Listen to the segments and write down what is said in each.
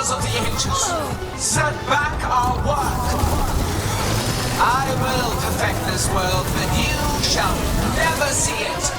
powers of the ancients. Set back our work. I will perfect this world, but you shall never see it.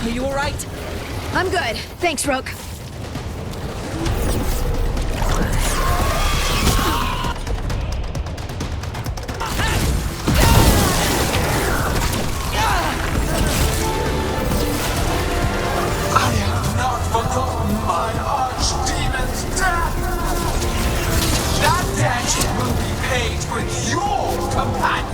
Are you alright? I'm good. Thanks, Rook. I have not forgotten my archdemon's death. That debt will be paid with your companion.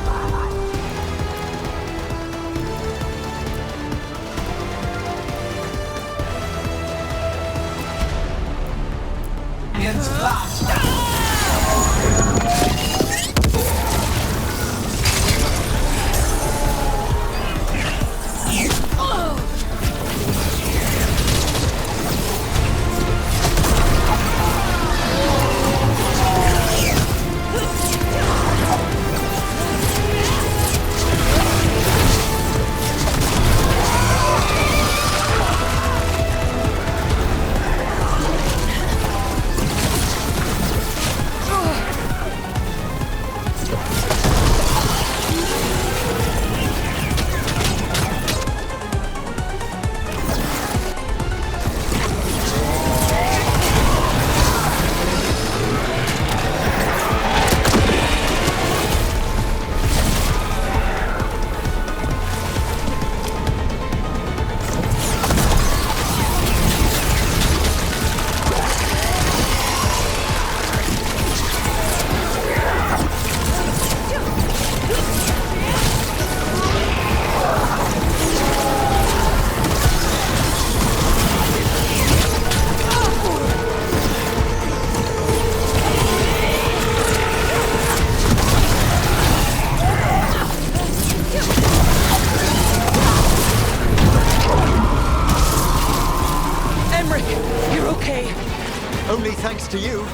Only thanks to you.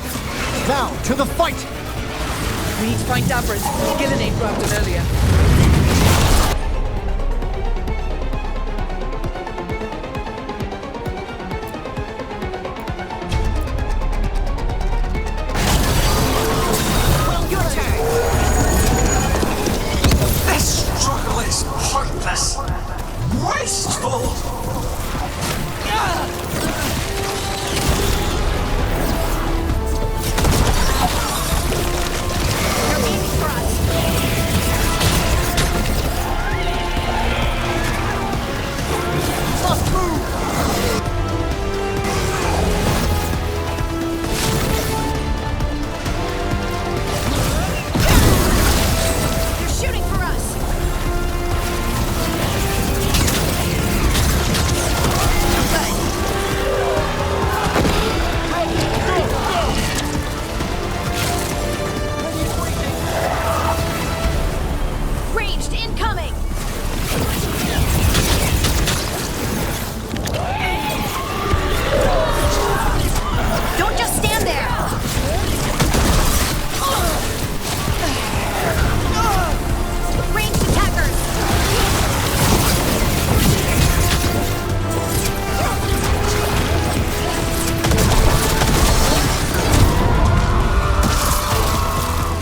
Now, to the fight! We need to find Davrin. Gillenade grabbed him earlier. This struggle is pointless. Wasteful.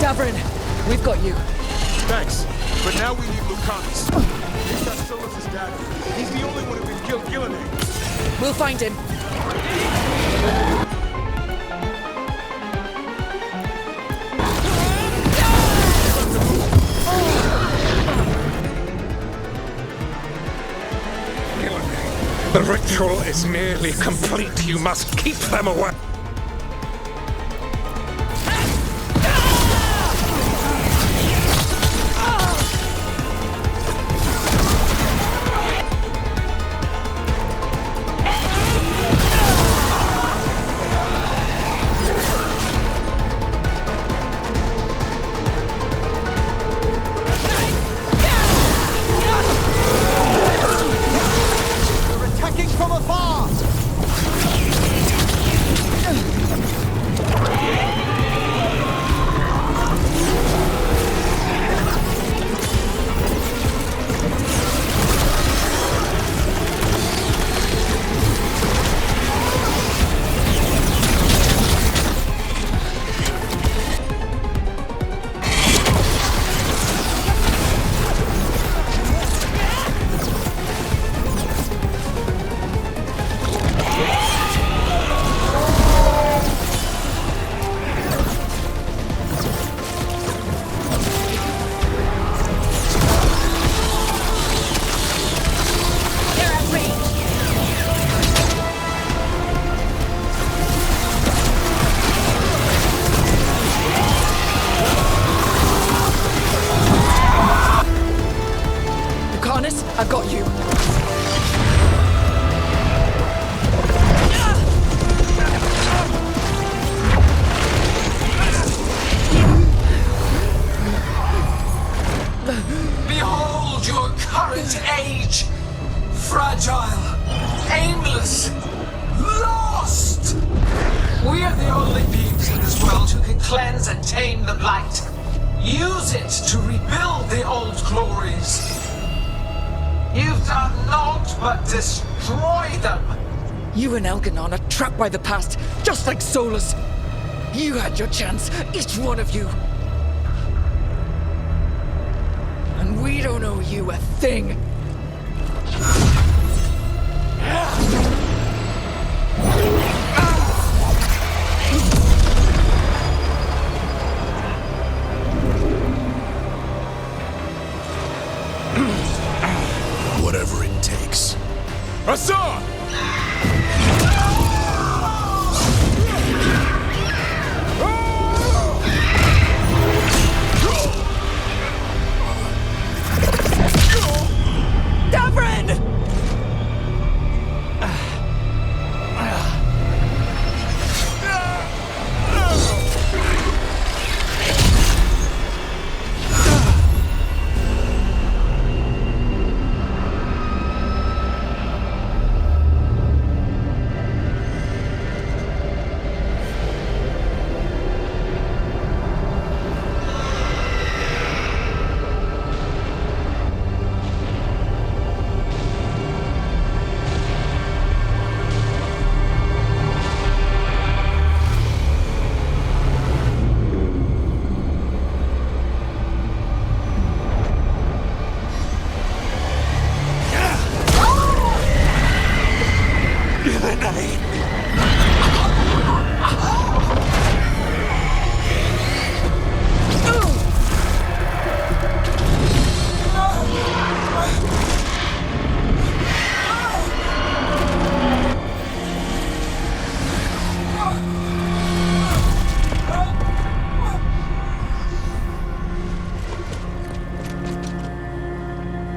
Davrin, We've got you. Thanks. But now we need Lucanus. He's got Solus' dagger. He's the only one who can kill Gillenay. We'll find him. The ritual is nearly complete. You must keep them away. Attacking from afar! They're at range. Lucanus, I've got you. Behold your current age! Fragile, aimless, lost! We are the only beings in this world who can cleanse and tame the blight. Use it to rebuild the old glories. You've done naught but destroy them. You and Elganon are trapped by the past, just like Solus. You had your chance, each one of you. And we don't owe you a thing. Whatever it takes. Hassan! Davrin!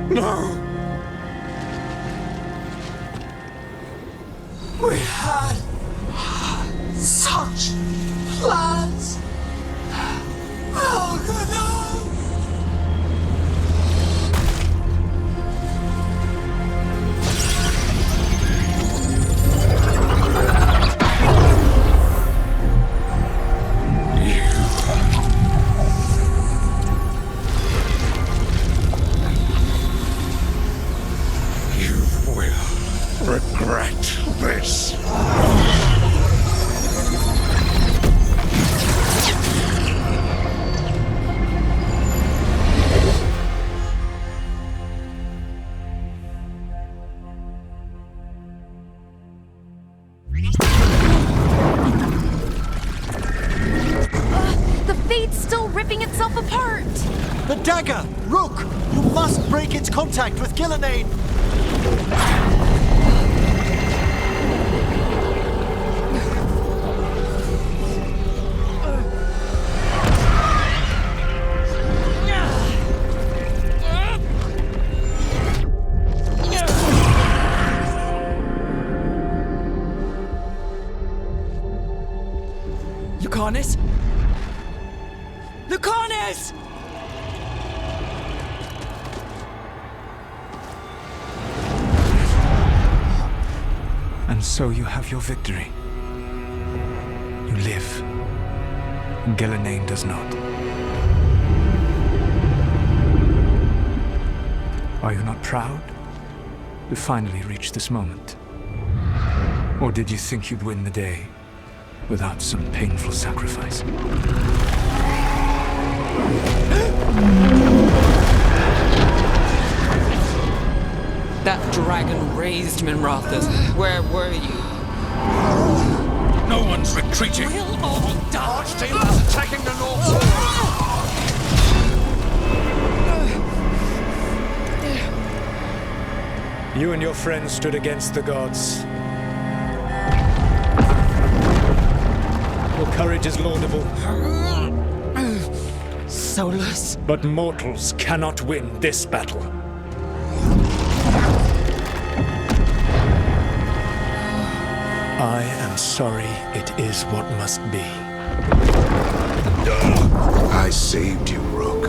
No! We had such plans. Oh, good no. You will regret this. itself apart! The dagger! Rook! You must break its contact with Gillenane! Lucanus? Lucanus! And so you have your victory. You live. And Gillenane does not. Are you not proud to finally reach this moment? Or did you think you'd win the day without some painful sacrifice? That dragon raised Minrathous. Where were you? No one's retreating. We'll all die. Archtailor's attacking the North Wall! You and your friends stood against the gods. Your courage is laudable, Solus? but mortals cannot win this battle. I am sorry it is what must be. I saved you, Rook.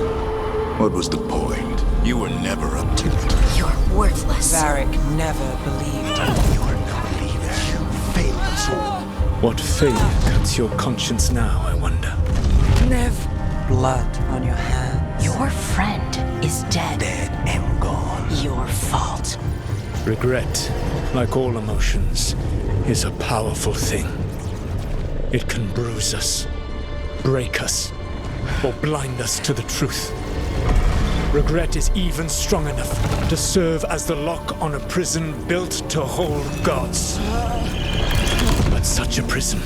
What was the point? You were never up to it. You're worthless. Varric never believed. You are not leader. You failed us all. What failure cuts your conscience now, I wonder? Nev. Blood on your hands. Your friend is dead. Dead and gone. Your fault. Regret, like all emotions, is a powerful thing. It can bruise us, break us, or blind us to the truth. Regret is even strong enough to serve as the lock on a prison built to hold gods. But such a prison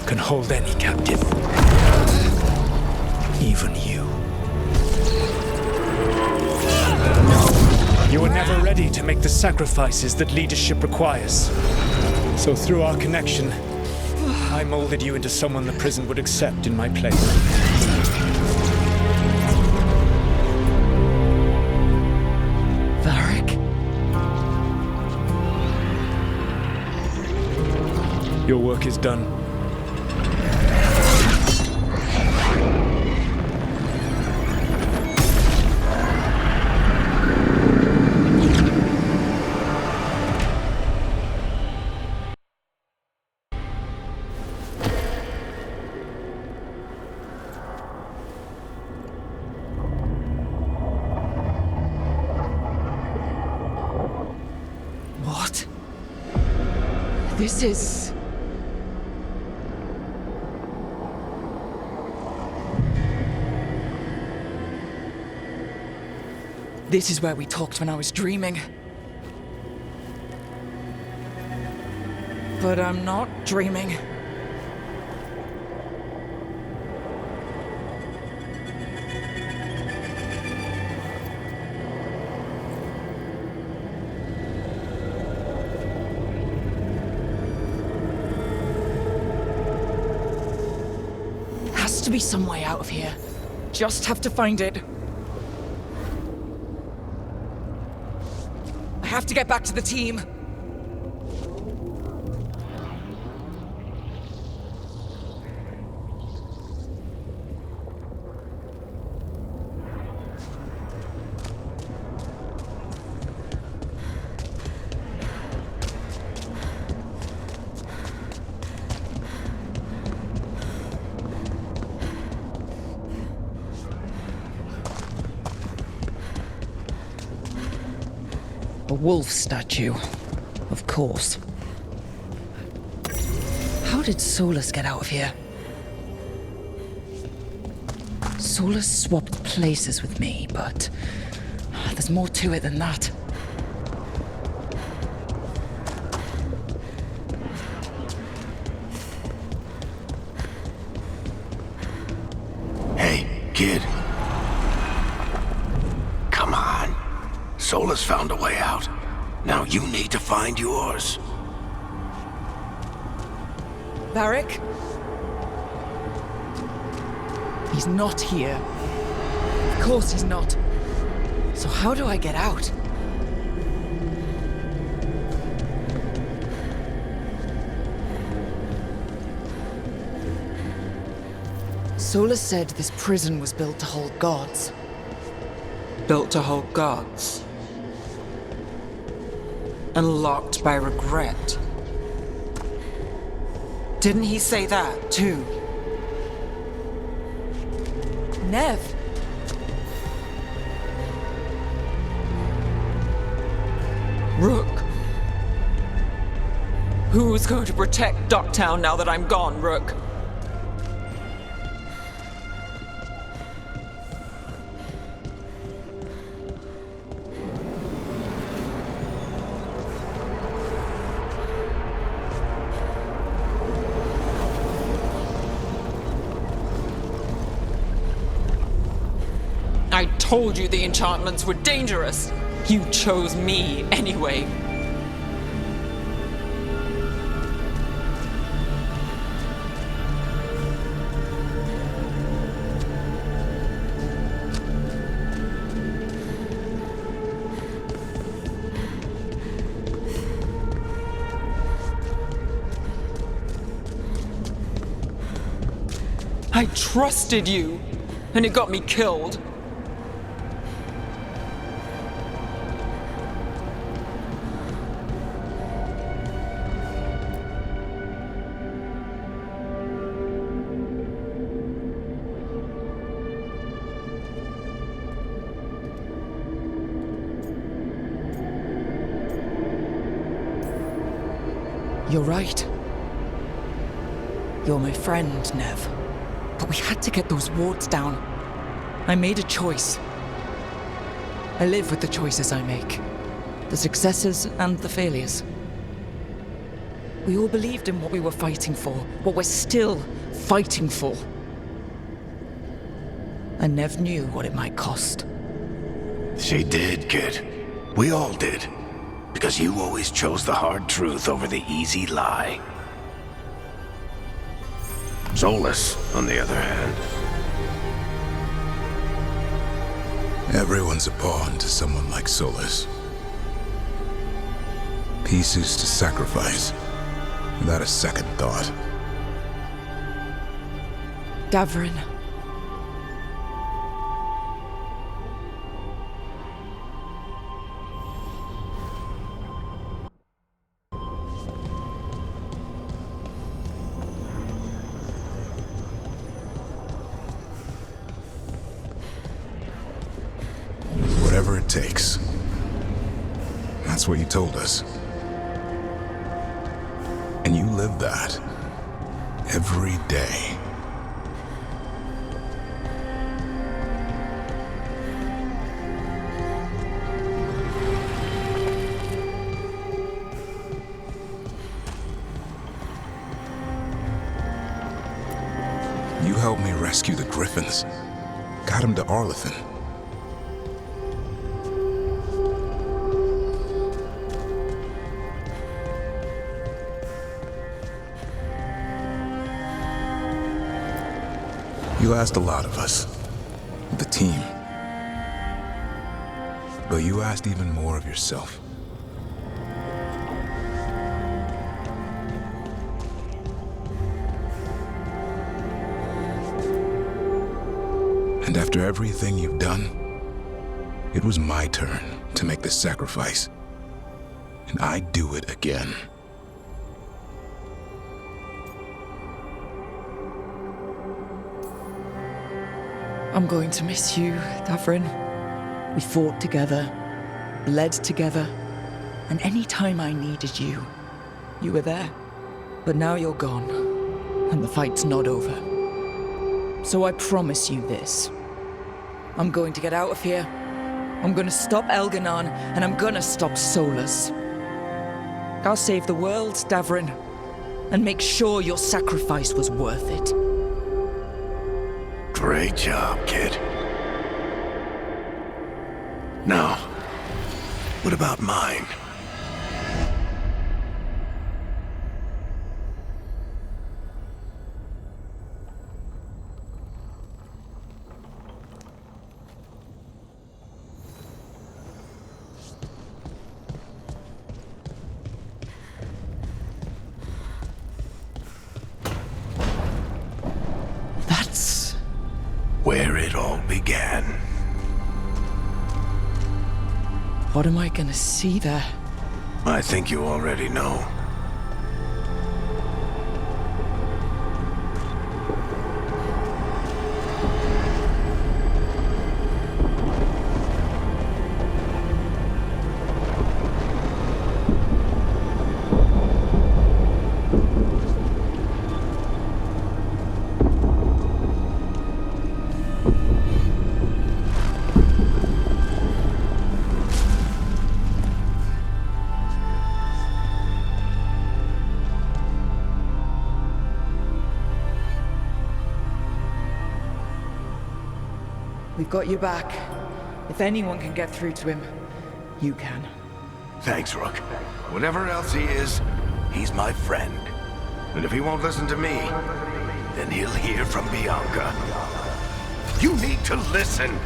can hold any captive. Even you. You were never ready to make the sacrifices that leadership requires. So through our connection, I molded you into someone the prison would accept in my place. Varric? Your work is done. What? This is... This is where we talked when I was dreaming. But I'm not dreaming. Has to be some way out of here. Just have to find it. I have to get back to the team. A wolf statue, of course. How did Solus get out of here? Solus swapped places with me, but there's more to it than that. Hey, kid. Solus found a way out. Now you need to find yours. Varric? He's not here. Of course he's not. So how do I get out? Solus said this prison was built to hold gods. Built to hold gods. And locked by regret. Didn't he say that, too? Nev! Rook! Who's going to protect Docktown now that I'm gone, Rook? I told you the enchantments were dangerous. You chose me anyway. I trusted you, and it got me killed. You're right. You're my friend, Nev. But we had to get those wards down. I made a choice. I live with the choices I make. The successes and the failures. We all believed in what we were fighting for, what we're still fighting for. And Nev knew what it might cost. She did, kid. We all did. Because you always chose the hard truth over the easy lie. Solus, on the other hand. Everyone's a pawn to someone like Solus. Pieces to sacrifice, without a second thought. Davrin. Whatever it takes. That's what you told us. And you live that. Every day. You helped me rescue the Griffins. Got him to Arlathan. You asked a lot of us, the team. But you asked even more of yourself. And after everything you've done, it was my turn to make the sacrifice. And I'd do it again. I'm going to miss you, Davrin. We fought together, bled together, and any time I needed you, you were there. But now you're gone, and the fight's not over. So I promise you this. I'm going to get out of here. I'm going to stop Elganon, and I'm going to stop Solus. I'll save the world, Davrin, and make sure your sacrifice was worth it. Great job, kid. Now, What about mine? That's Where it all began. what am I gonna see there? I think you already know. We've got you back. If anyone can get through to him, you can. Thanks, Rook. Whatever else he is, he's my friend. And if he won't listen to me, then he'll hear from Bianca. You need to listen!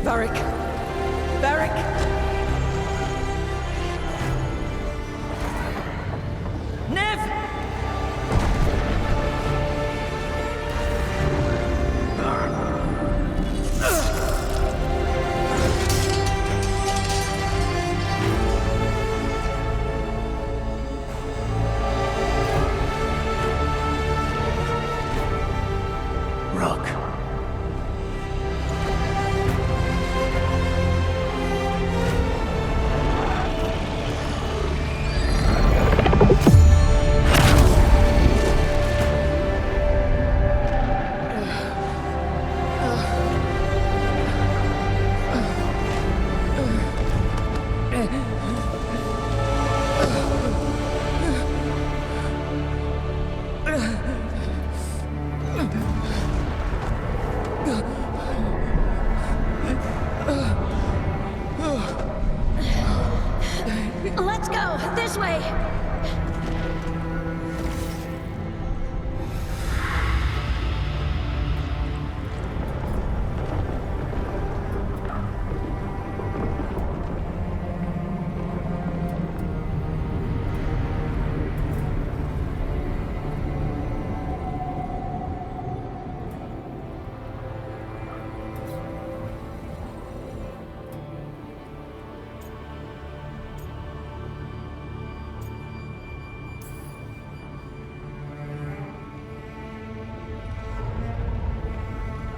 Varric! Varric! Nev! Rook. Let's go! This way!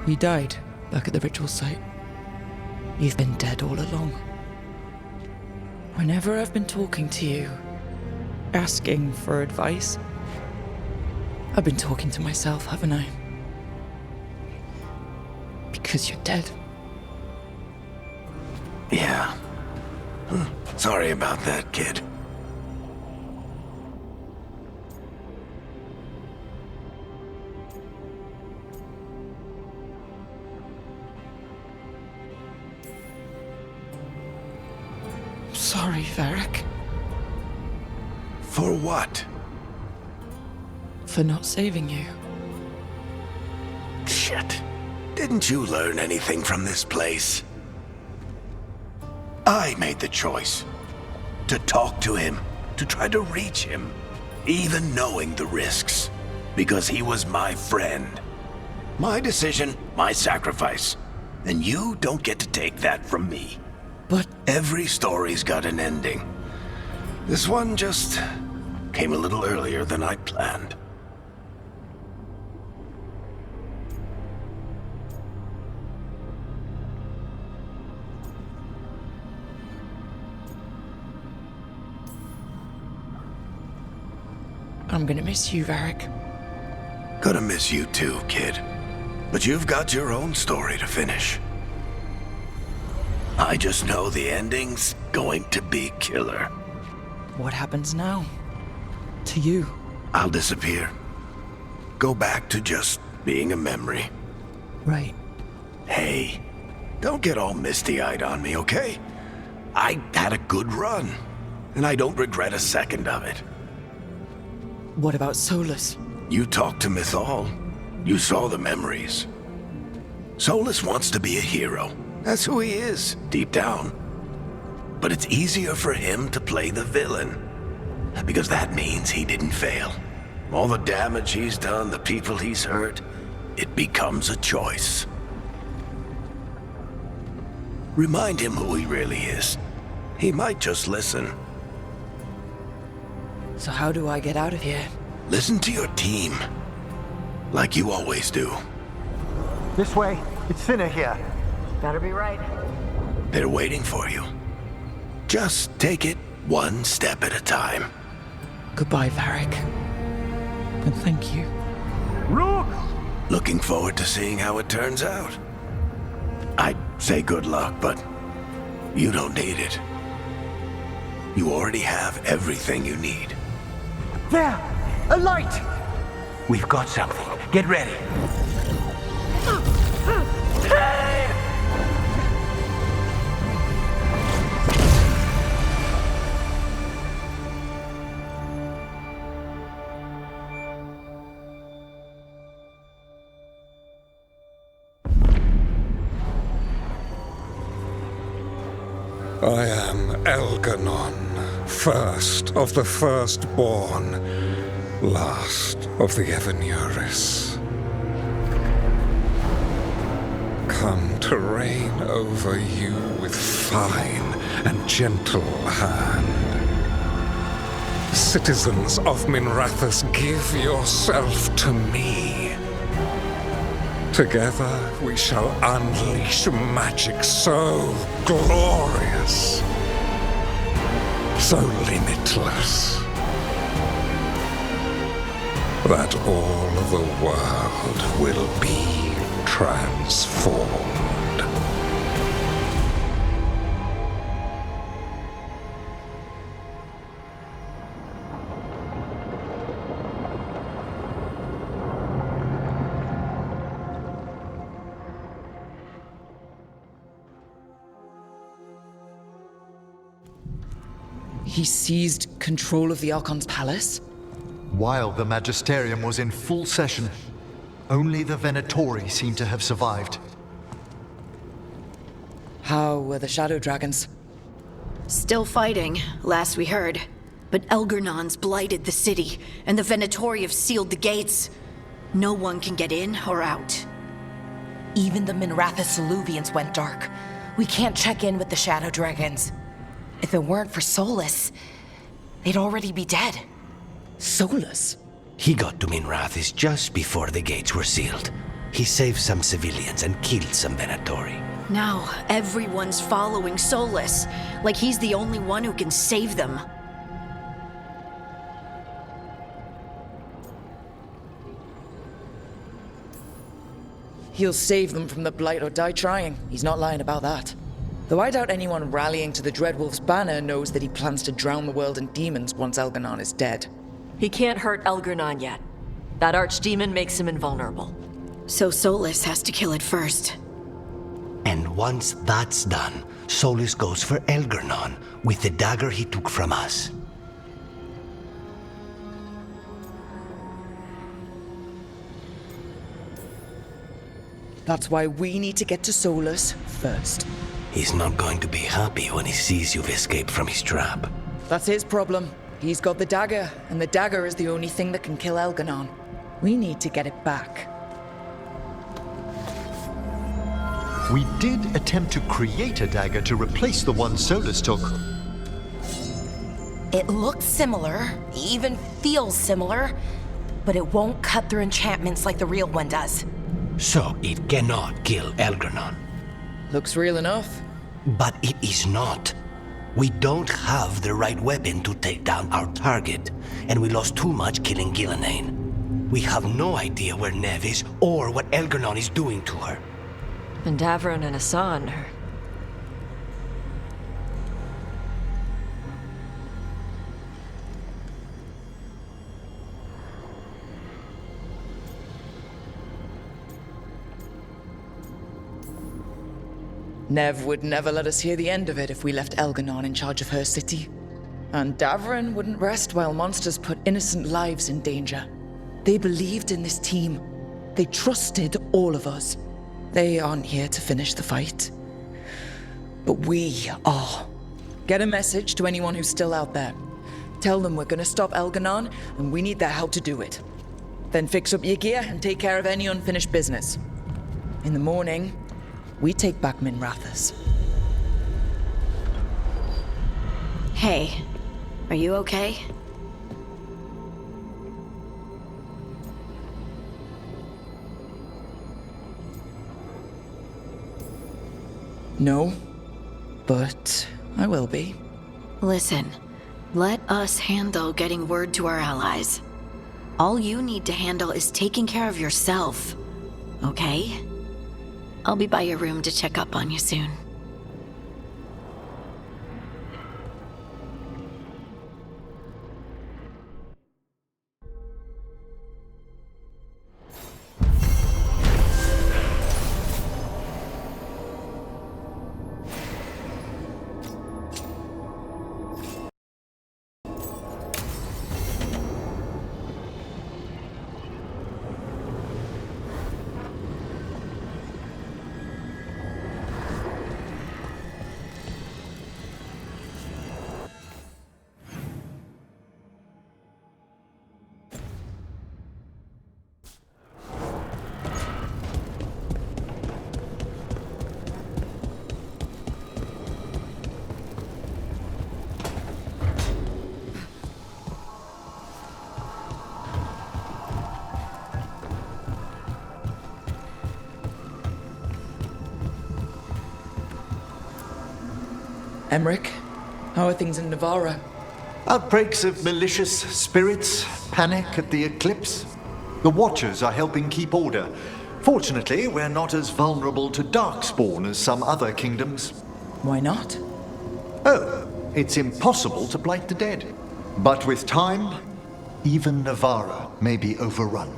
You died back at the ritual site. You've been dead all along. Whenever I've been talking to you, asking for advice, I've been talking to myself, haven't I? Because you're dead. Yeah. Sorry about that, kid. Sorry, Varric. For what? For not saving you. Shit. Didn't you learn anything from this place? I made the choice. To talk to him. To try to reach him. Even knowing the risks. Because he was my friend. My decision, my sacrifice. And you don't get to take that from me. But every story's got an ending. This one just came a little earlier than I'd planned. I'm gonna miss you, Varric. Gonna miss you too, kid. But you've got your own story to finish. I just know the ending's going to be killer. What happens now? To you? I'll disappear. Go back to just being a memory. Right. Hey, don't get all misty-eyed on me, okay? I had a good run, and I don't regret a second of it. What about Solus? You talked to Mythal. You saw the memories. Solus wants to be a hero. That's who he is, deep down. But it's easier for him to play the villain, because that means he didn't fail. All the damage he's done, the people he's hurt, it becomes a choice. Remind him who he really is. He might just listen. So how do I get out of here? Listen to your team, like you always do. This way. It's Finna here. Better be right. They're waiting for you. Just take it one step at a time. Goodbye, Varric. And thank you. Rook! Looking forward to seeing how it turns out. I'd say good luck, but you don't need it. You already have everything you need. There! A light! We've got something. Get ready. I am Elganon, first of the firstborn, last of the Evanuris. Come to reign over you with fine and gentle hand. Citizens of Minrathous, give yourself to me. Together we shall unleash magic so glorious, so limitless, that all the world will be transformed. He seized control of the Archon's palace? While the Magisterium was in full session, only the Venatori seem to have survived. How were the Shadow Dragons? Still fighting, last we heard. But Elgernon's blighted the city, and the Venatori have sealed the gates. No one can get in or out. Even the Minrathous Eluvians went dark. We can't check in with the Shadow Dragons. If it weren't for Solus, they'd already be dead. Solus? He got to Minrathous just before the gates were sealed. He saved some civilians and killed some Venatori. Now, everyone's following Solus, like he's the only one who can save them. He'll save them from the Blight or die trying. He's not lying about that. Though I doubt anyone rallying to the Dreadwolf's banner knows that he plans to drown the world in demons once Elganon is dead. He can't hurt Elgernon yet. That archdemon makes him invulnerable. So Solus has to kill it first. And once that's done, Solus goes for Elgernon with the dagger he took from us. That's why we need to get to Solus first. He's not going to be happy when he sees you've escaped from his trap. That's his problem. He's got the dagger, and the dagger is the only thing that can kill Elganon. We need to get it back. We did attempt to create a dagger to replace the one Solus took. It looks similar, even feels similar, but it won't cut through enchantments like the real one does. So it cannot kill Elgernon. Looks real enough. But it is not. We don't have the right weapon to take down our target, and we lost too much killing Gillenane. We have no idea where Neve is or what Elgernon is doing to her. And Davron and Hassan are... Nev would never let us hear the end of it if we left Elgernon in charge of her city. And Davron wouldn't rest while monsters put innocent lives in danger. They believed in this team. They trusted all of us. They aren't here to finish the fight. But we are. Get a message to anyone who's still out there. Tell them we're gonna stop Elgernon, and we need their help to do it. Then fix up your gear and take care of any unfinished business. In the morning, we take back Minrathous. Hey, are you okay? No, but I will be. Listen, let us handle getting word to our allies. All you need to handle is taking care of yourself, okay? I'll be by your room to check up on you soon. Emmerich, how are things in Navarra? Outbreaks of malicious spirits, panic at the eclipse. The Watchers are helping keep order. Fortunately, we're not as vulnerable to Darkspawn as some other kingdoms. Why not? Oh, it's impossible to blight the dead. But with time, even Navarra may be overrun.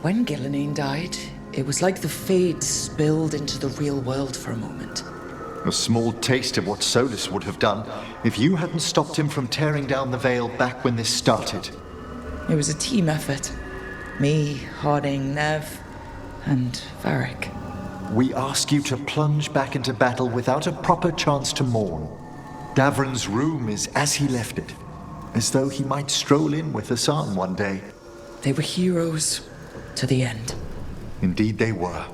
When Gillenane died, it was like the Fades spilled into the real world for a moment. A small taste of what Solus would have done if you hadn't stopped him from tearing down the Veil back when this started. It was a team effort. Me, Harding, Nev, and Varric. We ask you to plunge back into battle without a proper chance to mourn. Davron's room is as he left it, as though he might stroll in with Hassan one day. They were heroes to the end. Indeed they were.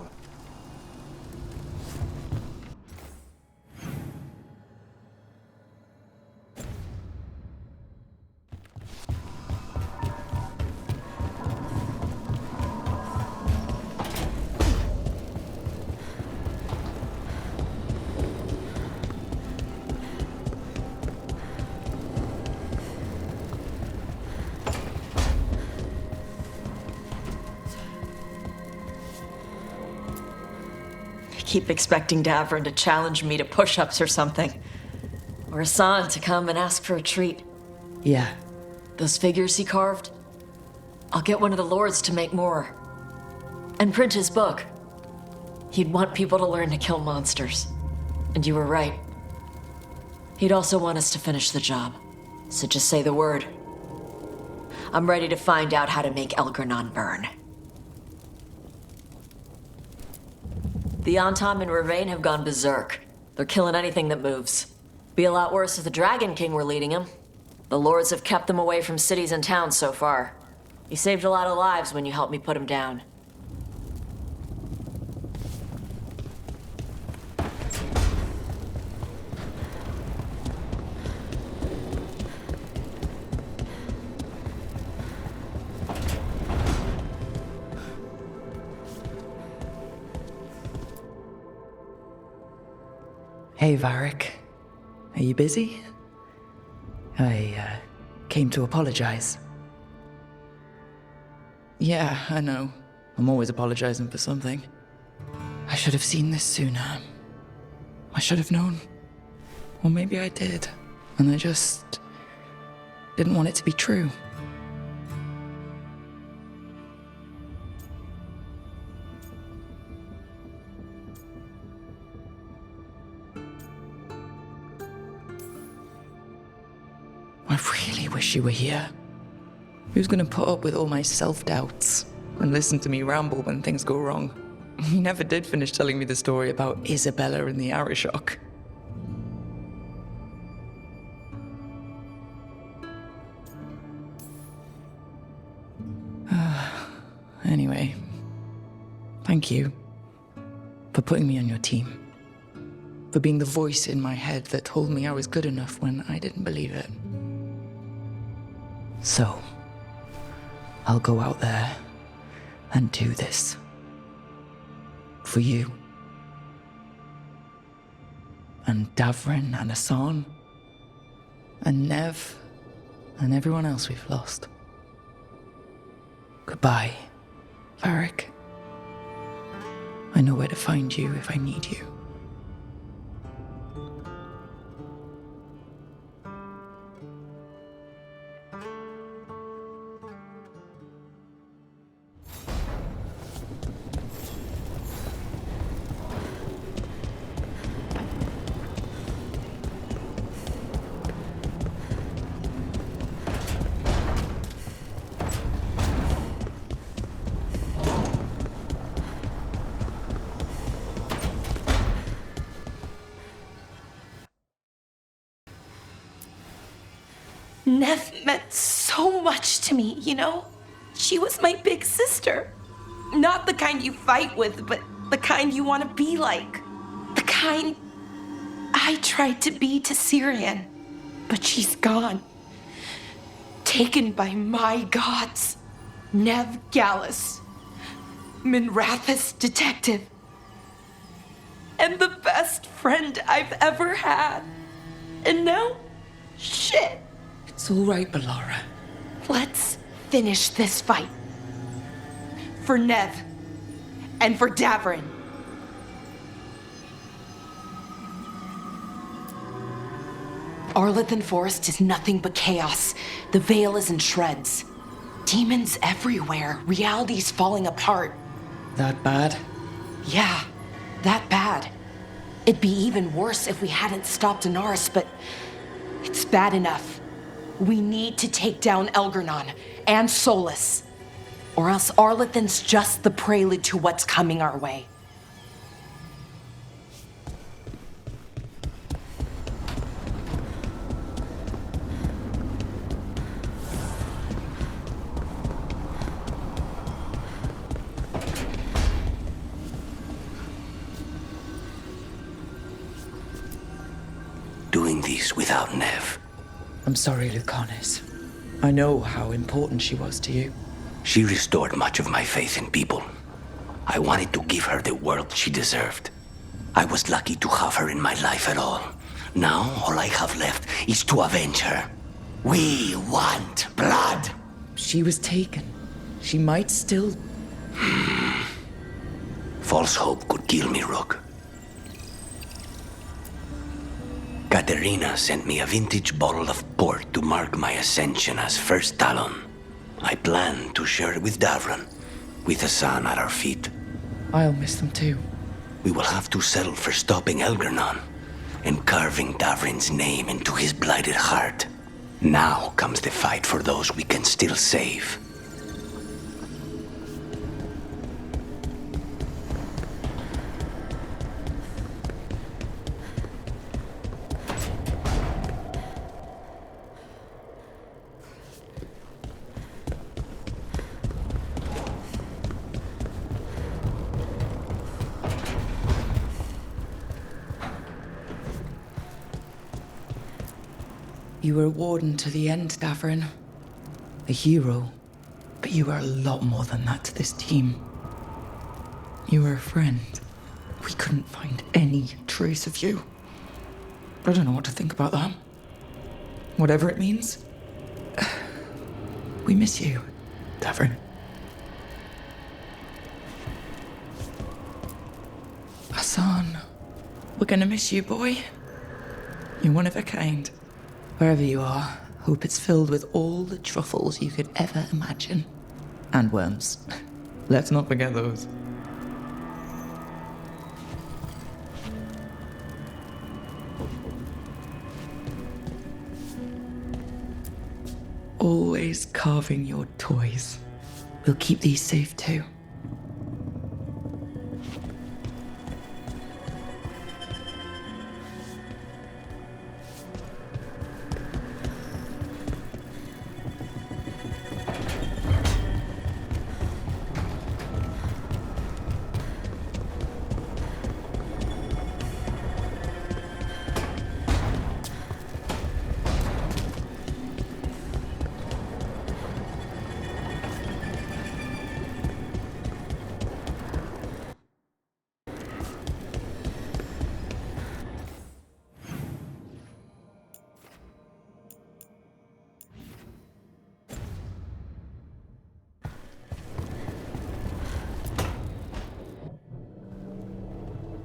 Keep expecting Davron to challenge me to push-ups or something. Or Hassan to come and ask for a treat. Yeah. Those figures he carved? I'll get one of the lords to make more. And print his book. He'd want people to learn to kill monsters. And you were right. He'd also want us to finish the job. So just say the word. I'm ready to find out how to make Elgernon burn. The Antam and Ravain have gone berserk. They're killing anything that moves. Be a lot worse if the Dragon King were leading them. The lords have kept them away from cities and towns so far. You saved a lot of lives when you helped me put him down. Hey, Varric. Are you busy? I came to apologize. Yeah, I know. I'm always apologizing for something. I should have seen this sooner. I should have known. Or maybe I did, and I just didn't want it to be true. I really wish you were here. Who's gonna put up with all my self-doubts and listen to me ramble when things go wrong? He never did finish telling me the story about Isabella and the Arishok. Anyway, thank you for putting me on your team. For being the voice in my head that told me I was good enough when I didn't believe it. So, I'll go out there and do this. For you. And Davrin and Asan. And Nev. And everyone else we've lost. Goodbye, Varric. I know where to find you if I need you. Nev meant so much to me, you know? She was my big sister. Not the kind you fight with, but the kind you want to be like. The kind I tried to be to Syrian. But she's gone. Taken by my gods. Nev Gallus. Minrathous detective. And the best friend I've ever had. And now, shit. It's all right, Bellara. Let's finish this fight. For Nev. And for Davrin. Arlathan Forest is nothing but chaos. The Veil is in shreds. Demons everywhere. Reality's falling apart. That bad? Yeah, that bad. It'd be even worse if we hadn't stopped Inaris, but it's bad enough. We need to take down Elgernon and Solus, or else Arlathan's just the prelude to what's coming our way. Doing this without Nev. I'm sorry, Lucanis. I know how important she was to you. She restored much of my faith in people. I wanted to give her the world she deserved. I was lucky to have her in my life at all. Now, all I have left is to avenge her. We want blood! She was taken. She might still... False hope could kill me, Rook. Katerina sent me a vintage bottle of port to mark my ascension as First Talon. I plan to share it with Davrin, with Asan at our feet. I'll miss them too. We will have to settle for stopping Elgernon and carving Davrin's name into his blighted heart. Now comes the fight for those we can still save. You were a warden to the end, Davrin. A hero. But you were a lot more than that to this team. You were a friend. We couldn't find any trace of you. I don't know what to think about that. Whatever it means. We miss you, Davrin. Hassan, we're gonna miss you, boy. You're one of a kind. Wherever you are, hope it's filled with all the truffles you could ever imagine. And worms. Let's not forget those. Always carving your toys. We'll keep these safe too.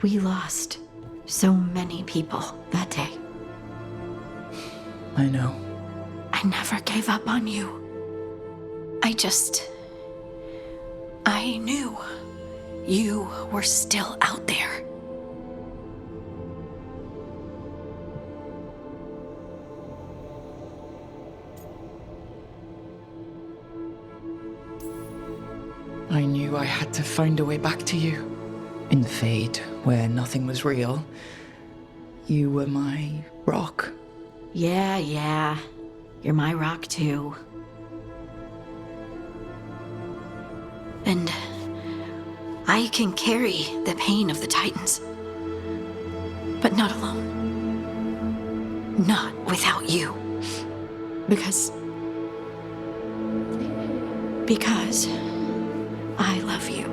We lost so many people that day. I know. I never gave up on you. I knew you were still out there. I knew I had to find a way back to you. In the Fade, where nothing was real, you were my rock. Yeah. You're my rock too. And I can carry the pain of the Titans. But not alone. Not without you. Because I love you.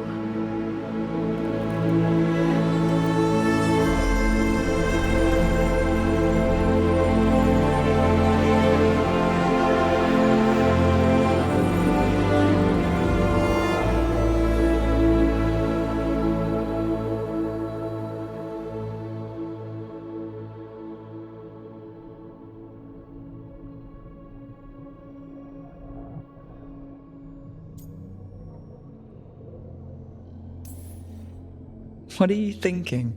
What are you thinking?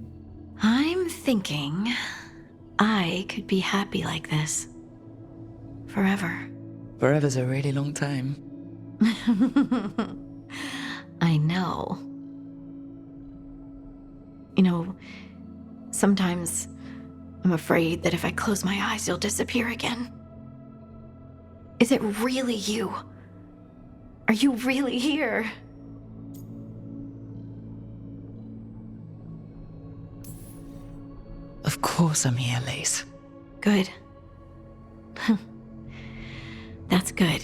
I'm thinking I could be happy like this. Forever. Forever's a really long time. I know. You know, sometimes I'm afraid that if I close my eyes, you'll disappear again. Is it really you? Are you really here? Of course I'm here, Lace. Good. That's good.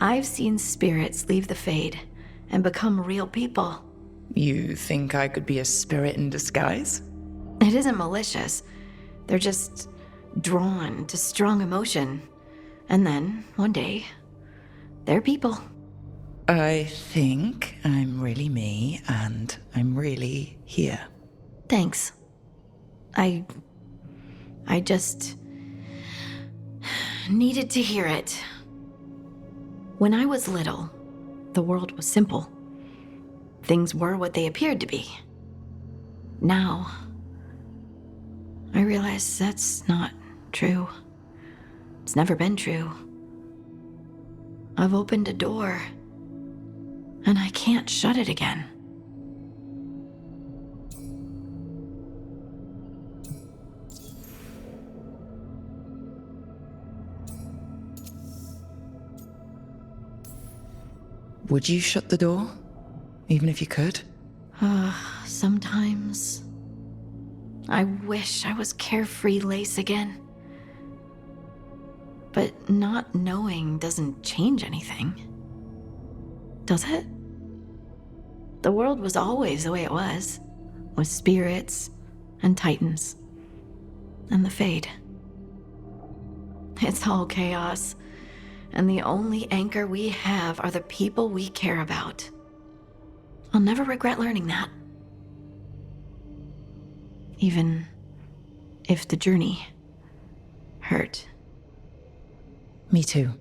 I've seen spirits leave the Fade and become real people. You think I could be a spirit in disguise? It isn't malicious. They're just drawn to strong emotion. And then, one day, they're people. I think I'm really me, and I'm really here. Thanks. I just needed to hear it. When I was little, the world was simple. Things were what they appeared to be. Now, I realize that's not true. It's never been true. I've opened a door, and I can't shut it again. Would you shut the door? Even if you could? Sometimes. I wish I was carefree Lace again. But not knowing doesn't change anything. Does it? The world was always the way it was, with spirits and Titans and the Fade. It's all chaos. And the only anchor we have are the people we care about. I'll never regret learning that. Even if the journey hurt. Me too.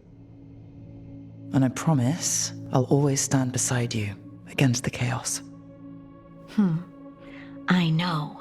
And I promise I'll always stand beside you against the chaos. I know.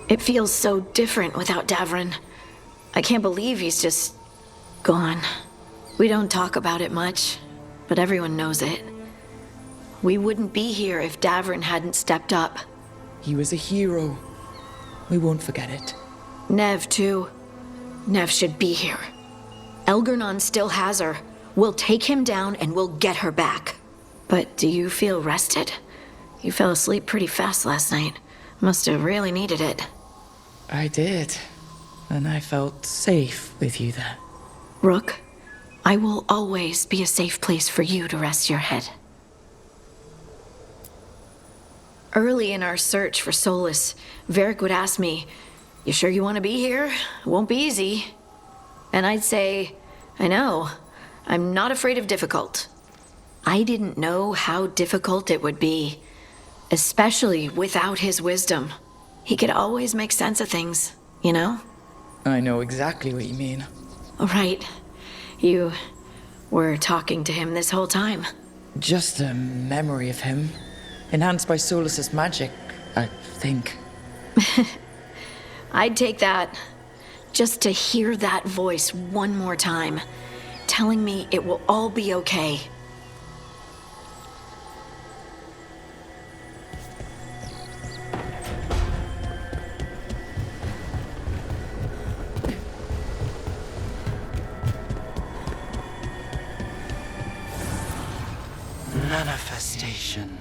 It feels so different without Davrin. I can't believe he's just gone. We don't talk about it much, but everyone knows it. We wouldn't be here if Davrin hadn't stepped up. He was a hero. We won't forget it. Nev, too. Nev should be here. Elgernon still has her. We'll take him down and we'll get her back. But do you feel rested? You fell asleep pretty fast last night. Must have really needed it. I did. And I felt safe with you there. Rook, I will always be a safe place for you to rest your head. Early in our search for Solas, Varric would ask me, "You sure you want to be here? It won't be easy." And I'd say, "I know. I'm not afraid of difficult." I didn't know how difficult it would be, especially without his wisdom. He could always make sense of things, you know? I know exactly what you mean. Right. You were talking to him this whole time. Just a memory of him. Enhanced by Solas's magic, I think. I'd take that. Just to hear that voice one more time, telling me it will all be okay. Manifestation.